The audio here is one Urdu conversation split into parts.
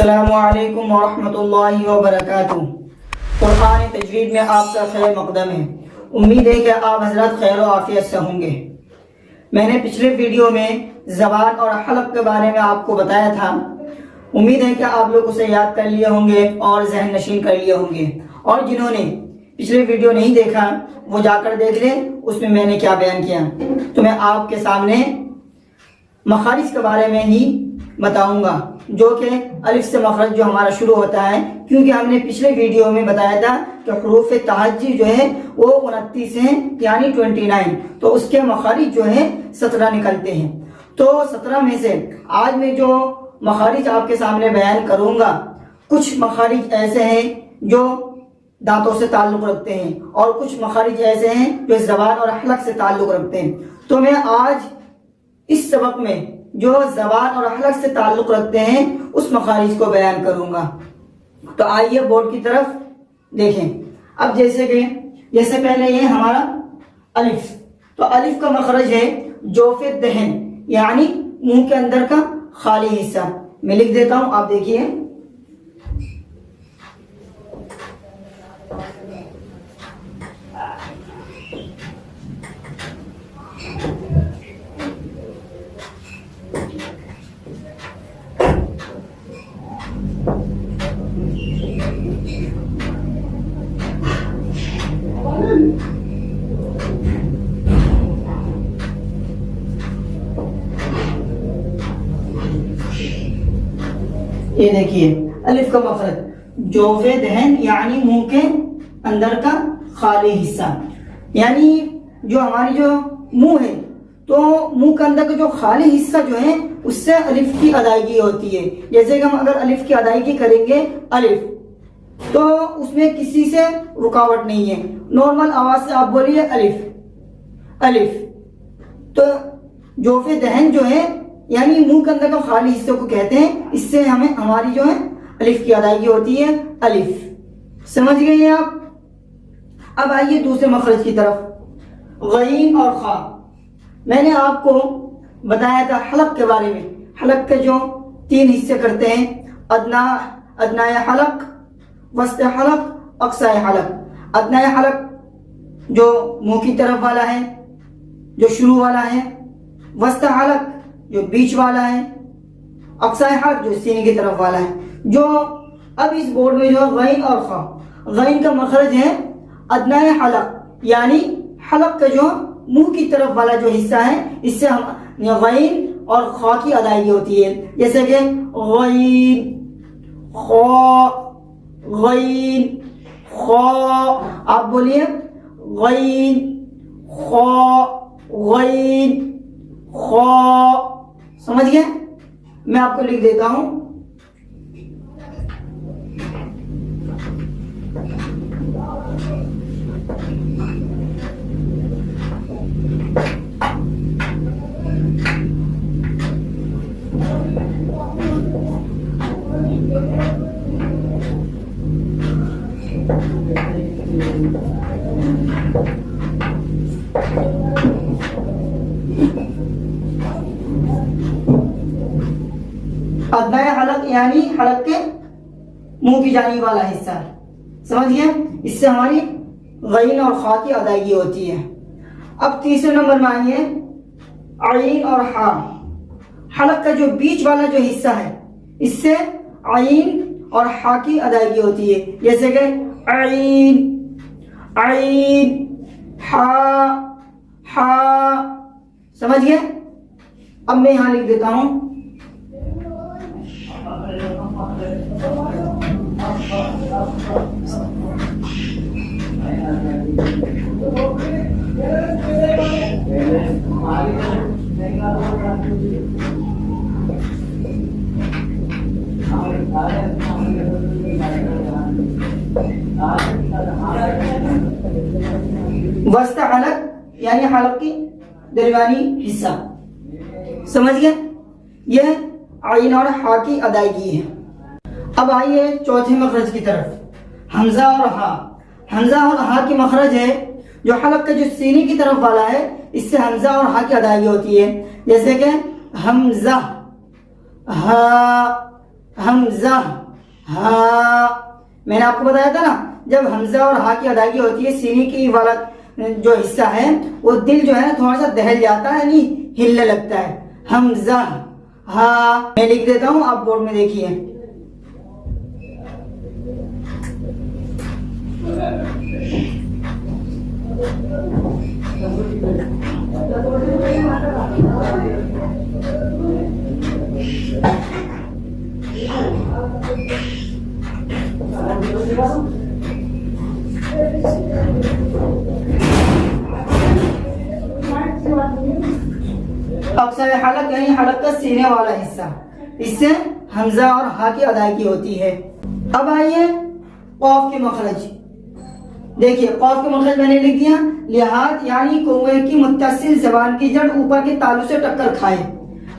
السلام علیکم ورحمۃ اللہ وبرکاتہ۔ قرآن تجوید میں آپ کا خیر مقدم ہے۔ امید ہے کہ آپ حضرات خیر و عافیت سے ہوں گے۔ میں نے پچھلے ویڈیو میں زبان اور حلق کے بارے میں آپ کو بتایا تھا۔ امید ہے کہ آپ لوگ اسے یاد کر لیے ہوں گے اور ذہن نشین کر لیے ہوں گے، اور جنہوں نے پچھلے ویڈیو نہیں دیکھا وہ جا کر دیکھ لیں، اس میں نے کیا بیان کیا۔ تو میں آپ کے سامنے مخارج کے بارے میں ہی بتاؤں گا، جو کہ الف سے مخرج جو ہمارا شروع ہوتا ہے، کیونکہ ہم نے پچھلے ویڈیو میں بتایا تھا کہ حروف تہجی جو ہے وہ 29 ہیں، یعنی 29، تو اس کے مخارج جو ہے 17 نکلتے ہیں۔ تو 17 میں سے آج میں جو مخارج آپ کے سامنے بیان کروں گا، کچھ مخارج ایسے ہیں جو دانتوں سے تعلق رکھتے ہیں، اور کچھ مخارج ایسے ہیں جو زبان اور حلق سے تعلق رکھتے ہیں۔ تو میں آج اس سبق میں جو زبان اور حلق سے تعلق رکھتے ہیں اس مخارج کو بیان کروں گا۔ تو آئیے بورڈ کی طرف دیکھیں۔ اب جیسے پہلے یہ ہمارا الف، تو الف کا مخرج ہے جوف دہن، یعنی منہ کے اندر کا خالی حصہ۔ میں لکھ دیتا ہوں، آپ دیکھیے۔ یہ دیکھیے الف کا مخرج جوف دہن، یعنی منہ کے اندر کا خالی حصہ، یعنی جو ہماری جو منہ ہے، تو منہ کے اندر کا جو خالی حصہ جو ہے اس سے الف کی ادائیگی ہوتی ہے۔ جیسے کہ ہم اگر الف کی ادائیگی کریں گے الف، تو اس میں کسی سے رکاوٹ نہیں ہے، نارمل آواز سے آپ بولیے الف الف۔ تو جوف دہن جو ہے یعنی منہ کے اندر کا خالی حصے کو کہتے ہیں، اس سے ہماری جو ہے الف کی ادائیگی ہوتی ہے الف۔ سمجھ گئے آپ؟ اب آئیے دوسرے مخرج کی طرف، غین اور خا۔ میں نے آپ کو بتایا تھا حلق کے بارے میں۔ حلق کے جو 3 حصے کرتے ہیں، ادنائے حلق، وسط حلق، اقصائے حلق۔ ادنائے حلق جو منہ کی طرف والا ہے، جو شروع والا ہے، وسط حلق جو بیچ والا ہے، اقصائے حلق جو سینے کی طرف والا ہے۔ جو اب اس بورڈ میں جو غین اور خا، غین کا مخرج ہے ادنائے حلق، یعنی حلق کا جو منہ کی طرف والا جو حصہ ہے، اس سے ہم غین اور خا کی ادائیگی ہوتی ہے۔ جیسے کہ غین خا، غین خا، آپ بولیے غین خا، غین خا۔ سمجھ گئے؟ میں آپ کو لکھ دیتا ہوں۔ ادنائے حلق یعنی حلق کے منہ کی جانب والا حصہ، سمجھ گئے؟ اس سے ہماری غین اور خا کی ادائیگی ہوتی ہے۔ اب تیسرے نمبر میں آئیے عین اور حا۔ حلق کا جو بیچ والا جو حصہ ہے، اس سے عین اور حا کی ادائیگی ہوتی ہے۔ جیسے کہ عین عین، حا حا۔ سمجھ گئے؟ اب میں یہاں لکھ دیتا ہوں۔ وسط حلق یعنی حلق کی درمیانی حصہ، سمجھ گئے؟ یہ عین اور حا کی ادائیگی ہے۔ اب آئیے چوتھے مخرج کی طرف، حمزہ اور ہا۔ حمزہ اور ہا کی مخرج ہے جو حلق کا جو سینے کی طرف والا ہے، اس سے حمزہ اور ہا کی ادائیگی ہوتی ہے۔ جیسے کہ حمزہ، ہا حمزہ ہا. میں نے آپ کو بتایا تھا نا جب حمزہ اور ہا کی ادائیگی ہوتی ہے سینے کی والا جو حصہ ہے وہ دل جو ہے نا تھوڑا سا دہل جاتا ہے یعنی ہلنے لگتا ہے. حمزہ ہا. میں لکھ دیتا ہوں آپ بورڈ میں دیکھیے. اقصی حلق یعنی حلق کا سینے والا حصہ, اس سے حمزہ اور ہا کی ادائیگی ہوتی ہے. اب آئیے قاف کے مخرج. دیکھیے قاف کے مخرج میں نے لکھ دیا لحاظ یعنی کوے کی متصل زبان کی جڑ اوپر کے تالو سے ٹکر کھائے.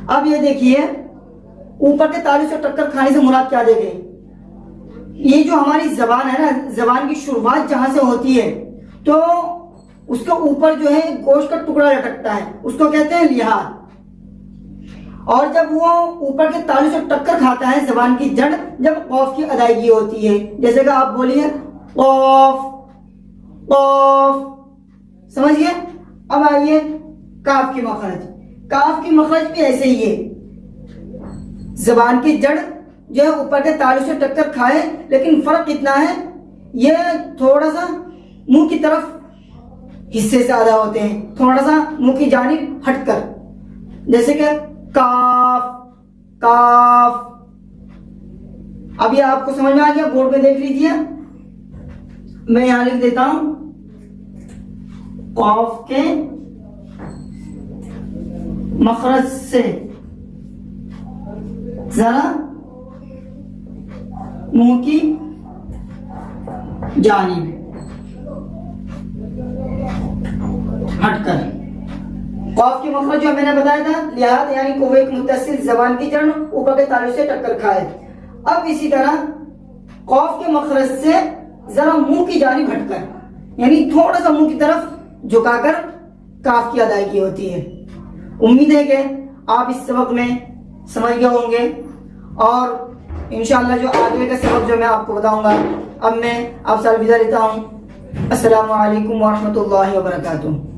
اب یہ دیکھیے اوپر کے تالو سے ٹکر کھانے سے مراد کیا دے گئے. یہ جو ہماری زبان ہے نا, زبان کی شروعات جہاں سے ہوتی ہے تو اس کے اوپر جو ہے گوشت کا ٹکڑا لٹکتا ہے, اس کو کہتے ہیں لحاظ. اور جب وہ اوپر کے تالو سے ٹکر کھاتا ہے زبان کی جڑ جب قاف کی ادائیگی ہوتی ہے, جیسے کہ آپ بولیے قاف قاف, سمجھ گئے. اب آئیے کاف کی مخرج. کاف کی مخرج بھی ایسے ہی ہے, زبان کی جڑ جو ہے اوپر کے تالو سے ٹکر کھائے, لیکن فرق اتنا ہے یہ تھوڑا سا منہ کی طرف حصے سے ادا ہوتے ہیں, تھوڑا سا منہ کی جانب ہٹ کر, جیسے کہ کاف کاف. اب یہ آپ کو سمجھ میں آ گیا, بورڈ میں دیکھ لیجئے. میں یہاں لکھ دیتا ہوں قاف کے مخرج سے ذرا منہ کی جانب ہٹ کر. قاف کی مخرج جو میں نے بتایا تھا لحاظ یعنی کوے کی متصل زبان کی جڑ اوپر کے تالو سے ٹکر کھائے. اب اسی طرح قاف کے مخرج سے ذرا منہ کی جانب ہٹ کر یعنی تھوڑا سا منہ کی طرف جھکا کر کاف کی ادائیگی ہوتی ہے. امید ہے کہ آپ اس سبق میں سمجھ گئے ہوں گے, اور انشاءاللہ جو آگے کا سبق جو میں آپ کو بتاؤں گا. اب میں آپ سے الوداع لیتا ہوں. السلام علیکم ورحمۃ اللہ وبرکاتہ.